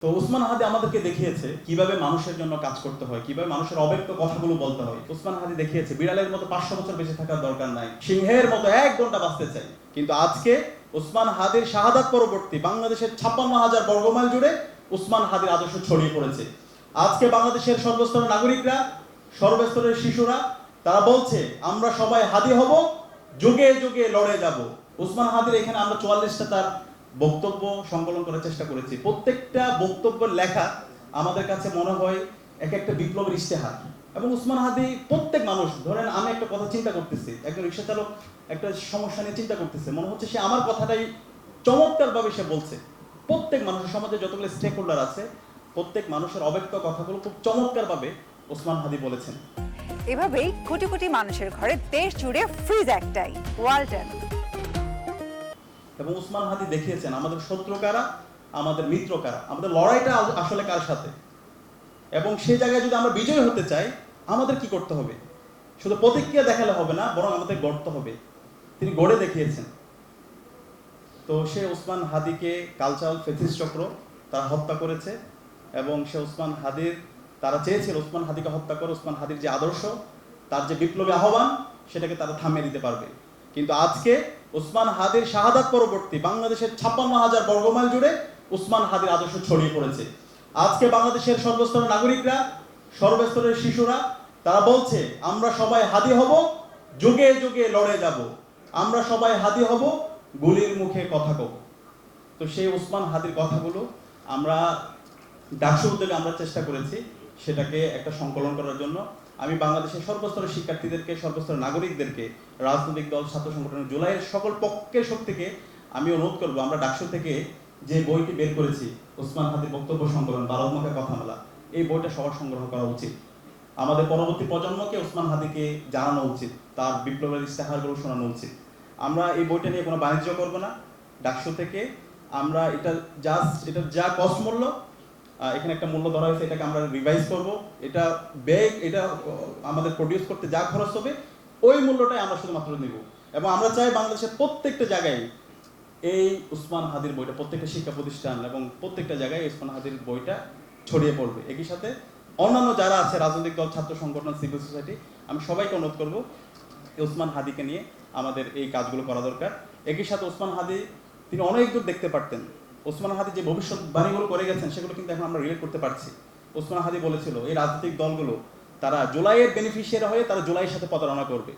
তো উসমান হাদি আমাদেরকে দেখিয়েছে কিভাবে মানুষের জন্য কাজ করতে হয়, কিভাবে মানুষের অব্যক্ত কথাগুলো বলতে হয়। উসমান হাদি দেখিয়েছে বিড়ালের মতো 500 বছর বেঁচে থাকার দরকার নাই, সিংহের মতো 1 ঘন্টা বাঁচতে চাই। কিন্তু আজকে উসমান হাদির শাহাদাত পরবর্তী বাংলাদেশের 56,000 বর্গমাইল জুড়ে উসমান হাদির আদর্শ ছড়িয়ে পড়েছে। আজকে বাংলাদেশের সর্বস্তরের নাগরিকরা, সর্বস্তরের শিশুরা তারা বলছে আমরা সবাই হাদি হব, যুগে যুগে লড়ে যাব। উসমান হাদির এখানে আমরা 44টা তার বক্তব্য সংকলন করার চেষ্টা করেছি। প্রত্যেকটা বক্তব্যের লেখা আমাদের কাছে মনে হয় এক একটা বিপ্লবের ইশতেহার। এবং উসমান হাদি প্রত্যেক মানুষ, ধরেন আমি একটা কথা চিন্তা করতেছি, একজন রিক্সা চালক একটা সমস্যা নিয়ে চিন্তা করতেছে, মনে হচ্ছে সে আমার কথাটাই চমৎকারভাবে সে বলছে। প্রত্যেক মানুষের সমাজে যতগুলো স্টেক হোল্ডার আছে, প্রত্যেক মানুষের অব্যক্ত কথাগুলো খুব চমৎকারভাবে উসমান হাদি বলেছেন। এভাবেই কোটি কোটি মানুষের ঘরে দেশ জুড়ে ফ্রিজ একটাই, ওয়ালটন। এবং উসমান হাদি দেখিয়েছেন আমাদের শত্রু কারা, আমাদের মিত্র কারা, আমাদের লড়াইটা আসলে কার সাথে। এবং সেই জায়গায় যদি আমরা বিজয়ী হতে চাই, আমাদের কি করতে হবে? শুধু প্রতিক্রিয়া দেখালে হবে না, বরং আমাদের গড়তে হবে। তিনি গড়ে দেখিয়েছেন। তো সে উসমান হাদিকে কালচারাল ফেথিস চক্র তারা হত্যা করেছে। এবং সে উসমান হাদির, তারা চেয়েছিল উসমান হাদিকে হত্যা করে উসমান হাদির যে আদর্শ, তার যে বিপ্লবী আহ্বান, সেটাকে তারা থামিয়ে দিতে পারবে। কিন্তু আজকে উসমান হাদির শাহাদাত পরবর্তী বাংলাদেশের 56,000 বর্গমাইল জুড়ে উসমান হাদির আদর্শ ছড়িয়ে পড়েছে। আজকে বাংলাদেশের সর্বস্তরের নাগরিকরা, সর্বস্তরের শিশুরা তারা বলছে আমরা সবাই হাদি হব, যুগে যুগে লড়ে যাব। আমরা সবাই হাদি হব, গুলির মুখে কথা কব। তো সেই উসমান হাদির কথাগুলো আমরা ডাকসু উদ্যোগে আমরা চেষ্টা করেছি সেটাকে একটা সংকলন করার জন্য। আমি বাংলাদেশের সর্বস্তরের শিক্ষার্থীদেরকে, সর্বস্তরের নাগরিকদেরকে, রাজনৈতিক দল, ছাত্র সংগঠন, জুলাইয়ের সকল পক্ষের শক্তিকে আমি অনুরোধ করবো, আমরা ডাকসু থেকে যে বইটি বের করেছি, উসমান হাদির বক্তব্য সংকলন, বারোমাখা কথামালা, এই বইটা সবার সংগ্রহ করা উচিত। আমাদের পরবর্তী প্রজন্মকে উসমান হাদিকে জানানো উচিত, তার বিপ্লবের ইস্তেহারগুলো শোনানো উচিত। আমরা এই বইটা নিয়ে কোনো বাণিজ্য করব না। ডাকসু থেকে আমরা এটা এটা যা কস্ট মূল্য, এখানে একটা মূল্য ধরা হয়েছে, এটাকে আমরা রিভাইজ করব। এটা ব্যয়, এটা আমাদের প্রডিউস করতে যা খরচ হবে, ওই মূল্যটাই আমরা শুধুমাত্র নিব। এবং আমরা চাই বাংলাদেশের প্রত্যেকটা জায়গায় এই উসমান হাদির বইটা, প্রত্যেকটা শিক্ষা প্রতিষ্ঠান এবং প্রত্যেকটা জায়গায় উসমান হাদির বইটা ছড়িয়ে পড়বে। একই সাথে অন্যান্য যারা আছে, রাজনৈতিক দল, ছাত্র সংগঠন, সিভিল সোসাইটি, আমি সবাইকে অনুরোধ করব উসমান হাদিকে নিয়ে আমাদের এই কাজগুলো করা দরকার। একই সাথে উসমান হাদি তিনি অনেক দূর দেখতে পারতেন। ওসমান হাদি যে ভবিষ্যৎবাণীগুলো করে গেছেন, সেগুলো কিন্তু এখন আমরা রিলেট করতে পারছি। ওসমান হাদি বলেছিল এই রাজনৈতিক দলগুলো তারা জুলাইয়ের বেনিফিশিয়ারি হয়ে তারা জুলাইয়ের সাথে প্রতারণা করবে।